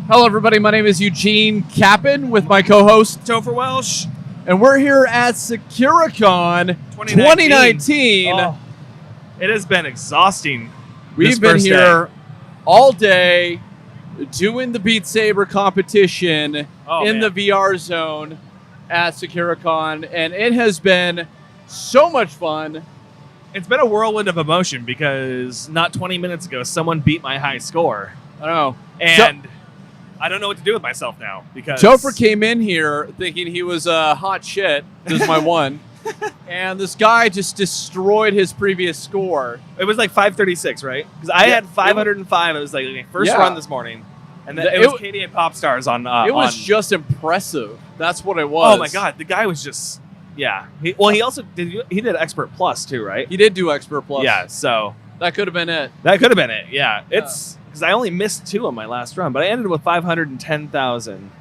Hello, everybody. My name is Eugene Capon with my co-host Topher Welsh. And we're here at SakuraCon 2019. Oh, it has been exhausting. We've been here all day doing the Beat Saber competition in the VR zone at SakuraCon, and it has been so much fun. It's been a whirlwind of emotion because not 20 minutes ago, someone beat my high score. I know. And I don't know what to do with myself now because Topher came in here thinking he was hot shit. This is my one. And this guy just destroyed his previous score. It was like 536, right? Because I had 505. It was like my first run this morning. And then it was Katie and Pop Stars on. It was just impressive. That's what it was. Oh my God. The guy was just, yeah. He also did Expert Plus too, right? He did do Expert Plus. Yeah, so. That could have been it. That could have been it, yeah. It's because I only missed 2 on my last run, but I ended with 510,000.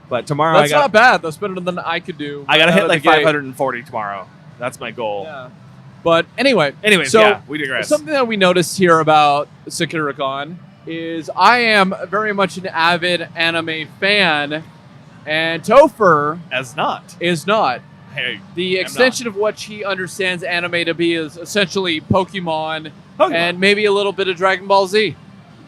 But tomorrow That's not bad. That's better than I could do. I got to hit like 540 tomorrow. That's my goal. Yeah. But anyways, so yeah, we digress. Something that we noticed here about SakuraCon is I am very much an avid anime fan, and Topher is not. Hey, the extension of what he understands anime to be is essentially Pokemon. And maybe a little bit of Dragon Ball Z.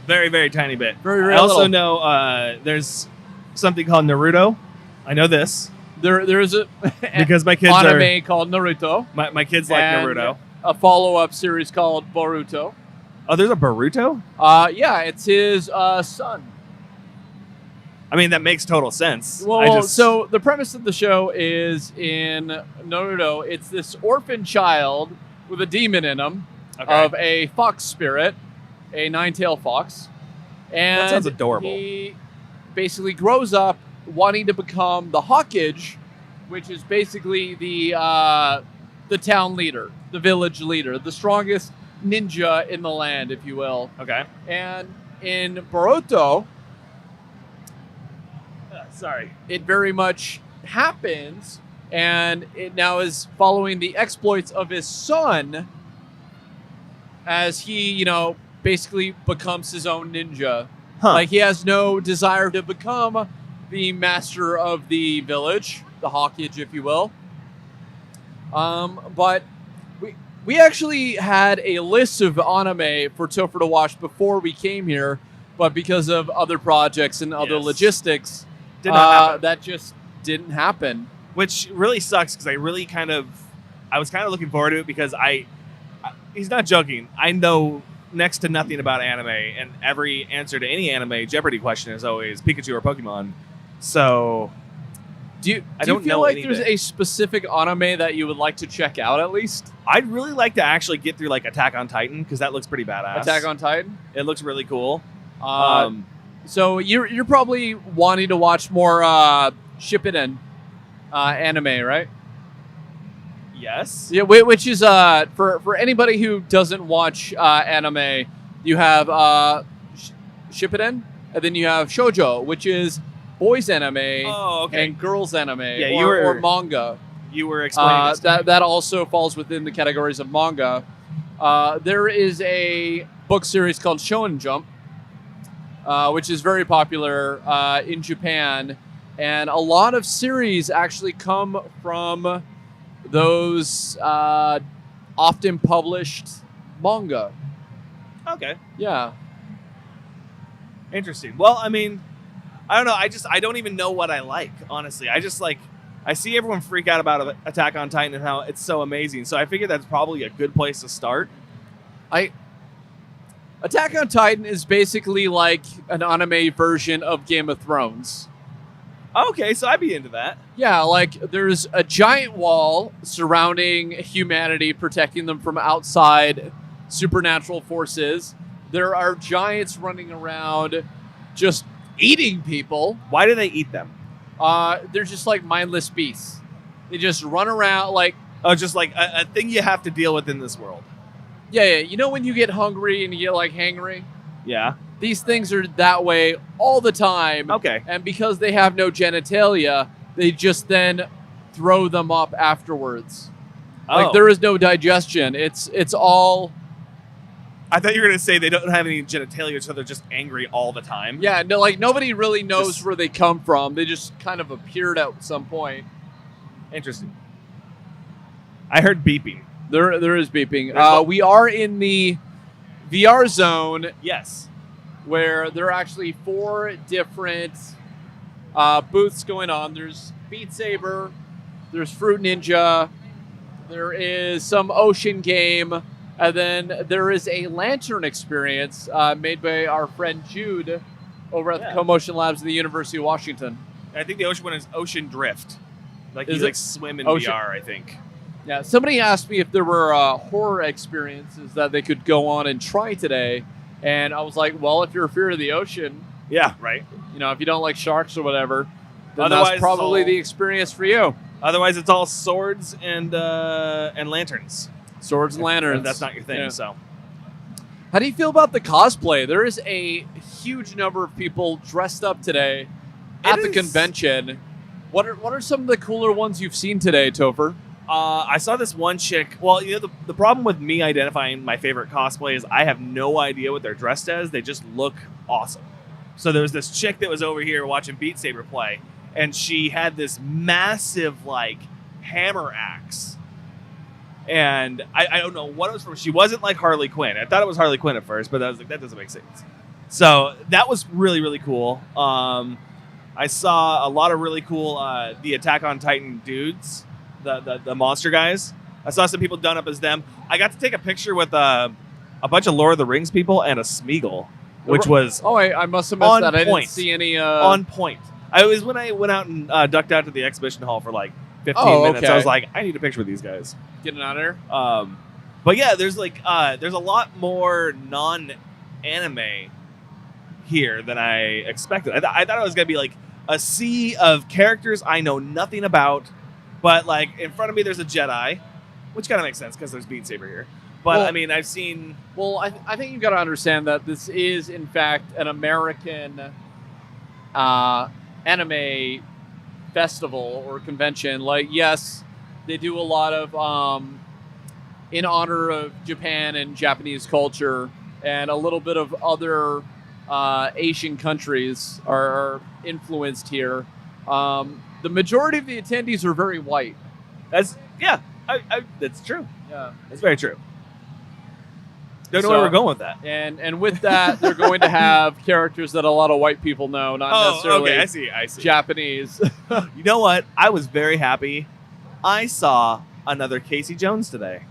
Very, very tiny bit. Very I also know there's something called Naruto. I know this. There is a because my kids anime called Naruto. My kids like Naruto. A follow-up series called Boruto. Oh, there's a Boruto? Yeah, it's his son. I mean, that makes total sense. Well, so the premise of the show is in Naruto, it's this orphan child with a demon in him. Of a fox spirit, a 9-tailed fox. And that sounds adorable. He basically grows up wanting to become the Hawkage, which is basically the town leader, the village leader, the strongest ninja in the land, if you will. Okay. And in Boruto, it very much happens, and it now is following the exploits of his son, as he, basically becomes his own ninja. Like, he has no desire to become the master of the village, the Hawkage, if you will. But we actually had a list of anime for Topher to watch before we came here, but because of other projects and other logistics, that just didn't happen. Which really sucks, because I was kind of looking forward to it, because he's not joking. I know next to nothing about anime, and every answer to any anime Jeopardy question is always Pikachu or Pokemon. So, do you feel like there's a specific anime that you would like to check out at least? I'd really like to actually get through like Attack on Titan, because that looks pretty badass. Attack on Titan? It looks really cool. So you're probably wanting to watch more Shippuden anime, right? Yes. Yeah, which is for anybody who doesn't watch anime, you have Shippuden, and then you have shoujo, which is boys anime and girls anime, or manga. You were explaining this that also falls within the categories of manga. There is a book series called Shonen Jump, which is very popular in Japan, and a lot of series actually come from those often published manga. Okay. Yeah. Interesting. Well, I mean, I don't know. I don't even know what I like, honestly. I see everyone freak out about Attack on Titan and how it's so amazing. So I figured that's probably a good place to start. Attack on Titan is basically like an anime version of Game of Thrones. Okay, so I'd be into that. Yeah, like there's a giant wall surrounding humanity, protecting them from outside supernatural forces. There are giants running around just eating people. Why do they eat them? They're just like mindless beasts. They just run around like... Oh, just like a thing you have to deal with in this world. Yeah. You know when you get hungry and you get like hangry? Yeah. These things are that way all the time. Okay. And because they have no genitalia, they just then throw them up afterwards. Like there is no digestion. It's all I thought you were going to say they don't have any genitalia, so they're just angry all the time. Yeah, no, like nobody really knows where they come from. They just kind of appeared at some point. Interesting. I heard beeping. There is beeping. We are in the VR zone. Yes. Where there are actually 4 different booths going on. There's Beat Saber, there's Fruit Ninja, there is some ocean game, and then there is a lantern experience made by our friend Jude over at the Co-Motion Labs at the University of Washington. I think the ocean one is Ocean Drift. Like Is you it like swim in ocean? VR, I think. Yeah, somebody asked me if there were horror experiences that they could go on and try today, and I was like, well, if you're afraid of the ocean, Yeah, right. you know, if you don't like sharks or whatever, then Otherwise, that's probably it's all- the experience for you. Otherwise, it's all swords and lanterns. Swords and lanterns. If that's not your thing, Yeah. so. How do you feel about the cosplay? There is a huge number of people dressed up today at the convention. What are some of the cooler ones you've seen today, Topher? I saw this one chick. Well, you know, the problem with me identifying my favorite cosplay is I have no idea what they're dressed as. They just look awesome. So there was this chick that was over here watching Beat Saber play, and she had this massive, like, hammer axe. And I don't know what it was from. She wasn't like Harley Quinn. I thought it was Harley Quinn at first, but I was like, that doesn't make sense. So that was really, really cool. I saw a lot of really cool the Attack on Titan dudes. The monster guys. I saw some people done up as them. I got to take a picture with a bunch of Lord of the Rings people and a Smeagol, which was I must have missed on that. I didn't point. see any. On point. I was when I went out and ducked out to the exhibition hall for like 15 minutes. okay. I was like, I need a picture with these guys. Getting out of there. But yeah, there's like there's a lot more non-anime here than I expected. I thought it was gonna be like a sea of characters I know nothing about. But, like, in front of me, there's a Jedi, which kind of makes sense because there's Beat Saber here. But, Well- I mean, I've seen... Well, I think you've got to understand that this is, in fact, an American anime festival or convention. Like, yes, they do a lot of in honor of Japan and Japanese culture, and a little bit of other Asian countries are influenced here. The majority of the attendees are very white. That's true. Yeah. That's very true. Don't know where we're going with that. And with that, they're going to have characters that a lot of white people know, not necessarily okay. I see. Japanese. You know what? I was very happy. I saw another Casey Jones today.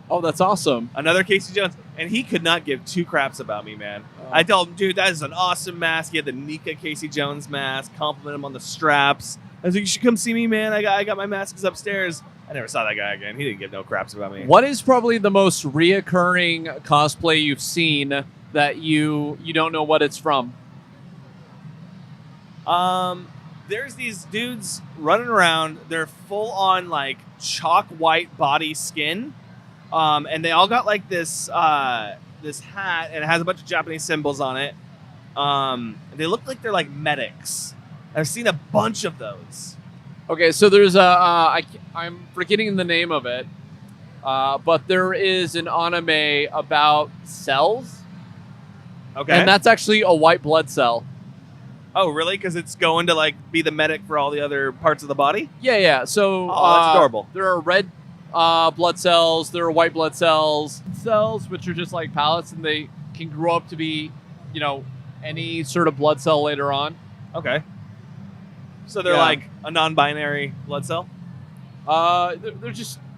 Oh, that's awesome. Another Casey Jones. And he could not give 2 craps about me, man. Oh. I told him, dude, that is an awesome mask. He had the Nika Casey Jones mask. Compliment him on the straps. I was like, you should come see me, man. I got my masks upstairs. I never saw that guy again. He didn't give no craps about me. What is probably the most reoccurring cosplay you've seen that you don't know what it's from? There's these dudes running around. They're full on like chalk white body skin, and they all got like this this hat, and it has a bunch of Japanese symbols on it. They look like they're like medics. I've seen a bunch of those. Okay, so there's I'm forgetting the name of it, but there is an anime about cells, Okay. and that's actually a white blood cell. Oh, really? Because it's going to like be the medic for all the other parts of the body? Yeah. So Oh, that's adorable. There are red blood cells. There are white blood cells, which are just like pallets, and they can grow up to be, any sort of blood cell later on. Okay. So they're Yeah. like a non-binary blood cell?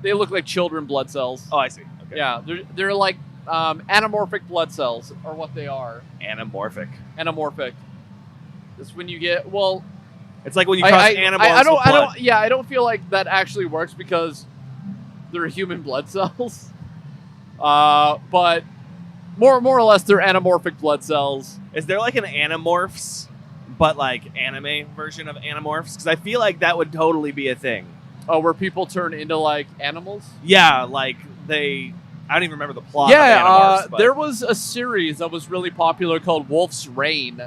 They look like children blood cells. Oh, I see. Okay. Yeah, they're like anamorphic blood cells, are what they are. Anamorphic. Anamorphic. That's when you get It's like when you cross animals with blood. I don't feel like that actually works because they're human blood cells. But more or less, they're anamorphic blood cells. Is there like an Animorphs, but like anime version of Animorphs? Because I feel like that would totally be a thing. Oh, where people turn into like animals. Yeah, like I don't even remember the plot of Animorphs. But... there was a series that was really popular called Wolf's Reign.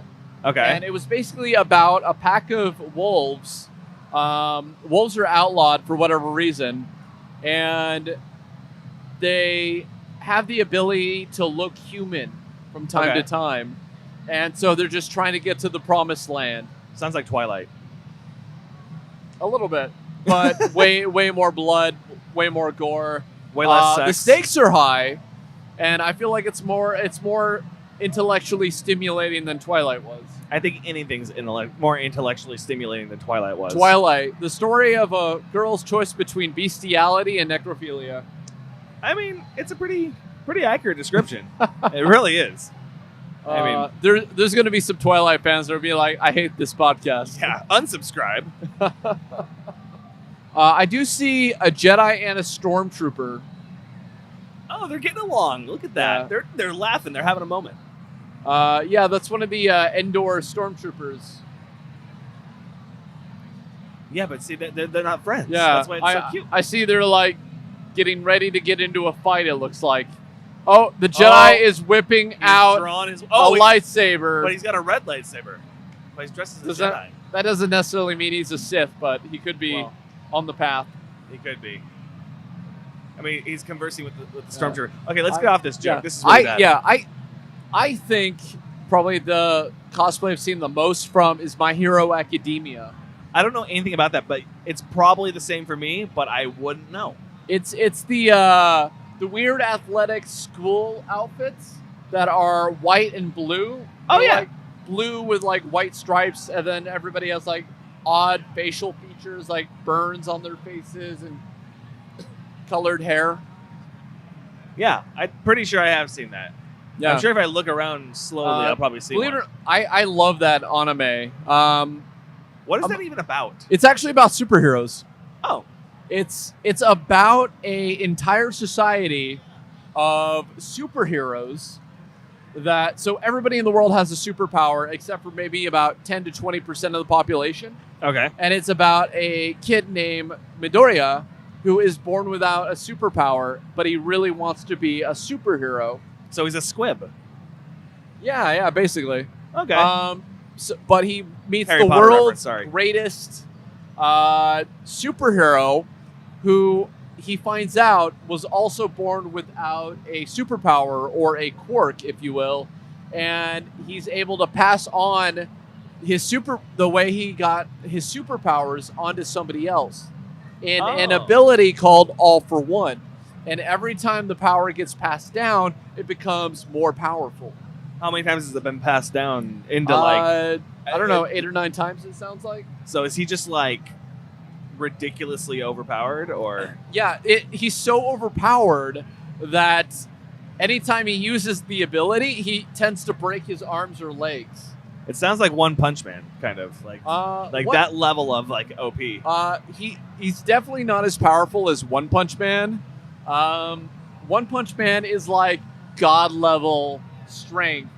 Okay. And it was basically about a pack of wolves. Wolves are outlawed for whatever reason. And they have the ability to look human from time to time. And so they're just trying to get to the promised land. Sounds like Twilight. A little bit. But way more blood, way more gore. Way less sex. The stakes are high, and I feel like it's more intellectually stimulating than Twilight was. I think anything's more intellectually stimulating than Twilight was. Twilight, the story of a girl's choice between bestiality and necrophilia. I mean, it's a pretty accurate description. It really is. I mean, there's going to be some Twilight fans that will be like, I hate this podcast. Yeah, unsubscribe. I do see a Jedi and a Stormtrooper. Oh, they're getting along. Look at that. Yeah. They're laughing. They're having a moment. Yeah, that's one of the Endor Stormtroopers. Yeah, but see, they're not friends. Yeah, that's why it's so cute. I see they're like getting ready to get into a fight, it looks like. Oh, the Jedi is whipping out a lightsaber. But he's got a red lightsaber. But he's dressed as a Jedi. That doesn't necessarily mean he's a Sith, but he could be on the path. He could be. I mean, he's conversing with the Stormtrooper. Okay, let's get off this joke. Yeah. This is really bad. I think probably the cosplay I've seen the most from is My Hero Academia. I don't know anything about that, but it's probably the same for me, but I wouldn't know. It's the weird athletic school outfits that are white and blue. Oh, They're yeah. like blue with like white stripes, and then everybody has like odd facial features like burns on their faces and colored hair. Yeah, I'm pretty sure I have seen that. Yeah. I'm sure if I look around slowly, I'll probably see one. I love that anime. What is that even about? It's actually about superheroes. Oh. It's about a entire society of superheroes so everybody in the world has a superpower except for maybe about 10 to 20% of the population. Okay. And it's about a kid named Midoriya who is born without a superpower, but he really wants to be a superhero. So he's a squib. Yeah, basically. Okay. But he meets Harry the Potter world's reference, greatest superhero who he finds out was also born without a superpower or a quirk, if you will. And he's able to pass on the way he got his superpowers onto somebody else in an ability called All for One. And every time the power gets passed down, it becomes more powerful. How many times has it been passed down into I don't know, 8 or 9 times it sounds like. So is he just like ridiculously overpowered, or? Yeah, he's so overpowered that anytime he uses the ability, he tends to break his arms or legs. It sounds like One Punch Man, kind of like that level of like OP. He's definitely not as powerful as One Punch Man. One Punch Man is like god level strength.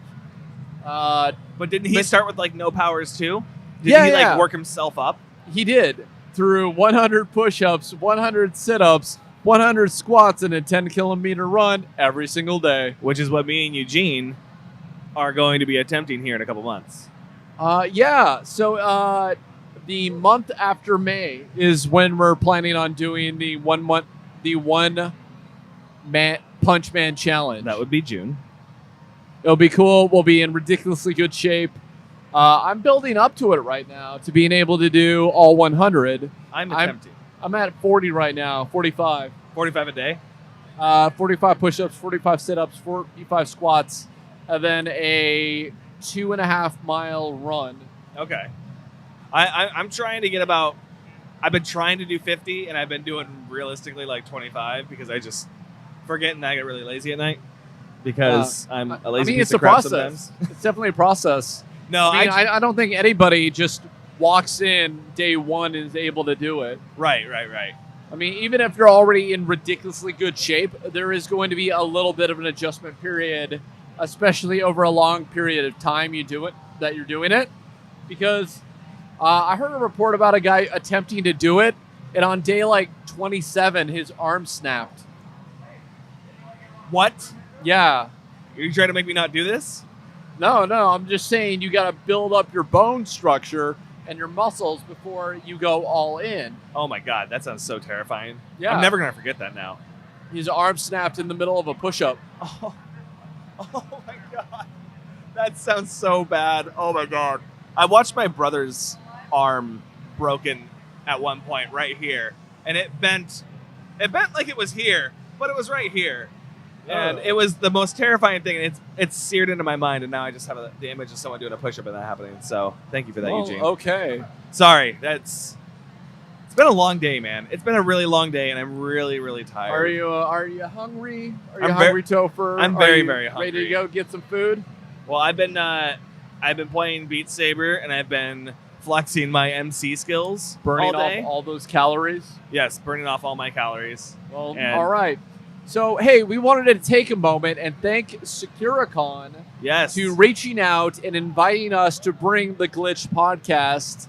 But didn't he start with like no powers too? Didn't he like work himself up? He did through 100 push-ups, 100 sit-ups, 100 squats, and a 10-kilometer run every single day. Which is what me and Eugene are going to be attempting here in a couple months. So the month after May is when we're planning on doing the one Punch Man challenge. That would be June. It'll be cool. We'll be in ridiculously good shape. I'm building up to it right now to being able to do all 100. I'm attempting. I'm at 40 right now, 45. 45 a day? 45 push-ups, 45 sit-ups, 45 squats, and then a 2.5-mile run. Okay. I'm trying to get about... I've been trying to do 50, and I've been doing realistically like 25 because I just forget and I get really lazy at night because I'm a lazy piece of crap sometimes. It's definitely a process. No, I don't think anybody just walks in day one and is able to do it. Right. I mean, even if you're already in ridiculously good shape, there is going to be a little bit of an adjustment period, especially over a long period of time you're doing it. Because I heard a report about a guy attempting to do it, and on day like 27, his arm snapped. What? Yeah. Are you trying to make me not do this? No, I'm just saying you got to build up your bone structure and your muscles before you go all in. Oh my God, that sounds so terrifying. Yeah. I'm never going to forget that now. His arm snapped in the middle of a push-up. Oh my god. That sounds so bad. Oh my god. I watched my brother's arm broken at one point right here. And it bent like it was here, but it was right here. And it was the most terrifying thing. And it's seared into my mind. And now I just have the image of someone doing a push-up and that happening. So thank you for that, Eugene. Okay. Sorry. It's been a long day, man. It's been a really long day, and I'm really, really tired. Are you hungry? Are you hungry, Topher? I'm very, very hungry. Ready to go get some food? Well, I've been playing Beat Saber, and I've been flexing my MC skills Burning all day. off all those calories? Yes, burning off all my calories. Well, all right. So, hey, we wanted to take a moment and thank Sakura to reaching out and inviting us to bring the Glitch podcast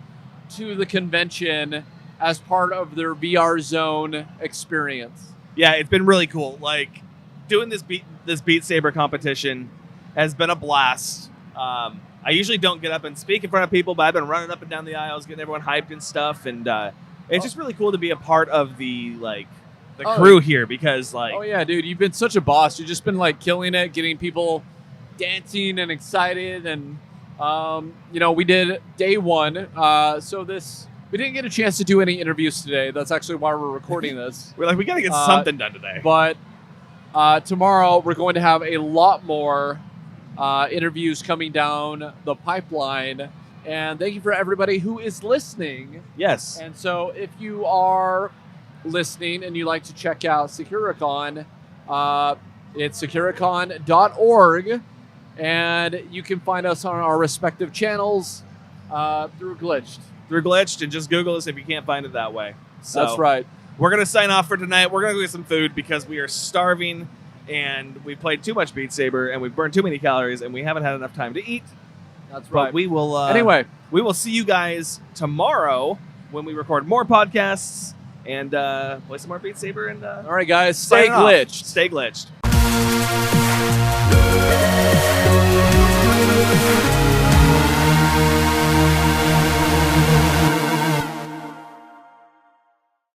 to the convention as part of their VR Zone experience. Yeah, it's been really cool. Like, doing this Beat Saber competition has been a blast. I usually don't get up and speak in front of people, but I've been running up and down the aisles, getting everyone hyped and stuff, and it's just really cool to be a part of the crew here because oh yeah, dude, you've been such a boss. You've just been like killing it, getting people dancing and excited, and we did day one. We didn't get a chance to do any interviews today. That's actually why we're recording this. We're like, we got to get something done today. But tomorrow we're going to have a lot more interviews coming down the pipeline. And thank you for everybody who is listening. Yes. And so if you are listening and you like to check out SakuraCon, it's sakuracon.org. And you can find us on our respective channels through Glitched. And just Google us if you can't find it that way. So that's right. We're going to sign off for tonight. We're going to go get some food because we are starving and we played too much Beat Saber and we've burned too many calories and we haven't had enough time to eat. That's right. But we will anyway, we will see you guys tomorrow when we record more podcasts and play some more Beat Saber. And all right, guys, stay glitched. Stay glitched.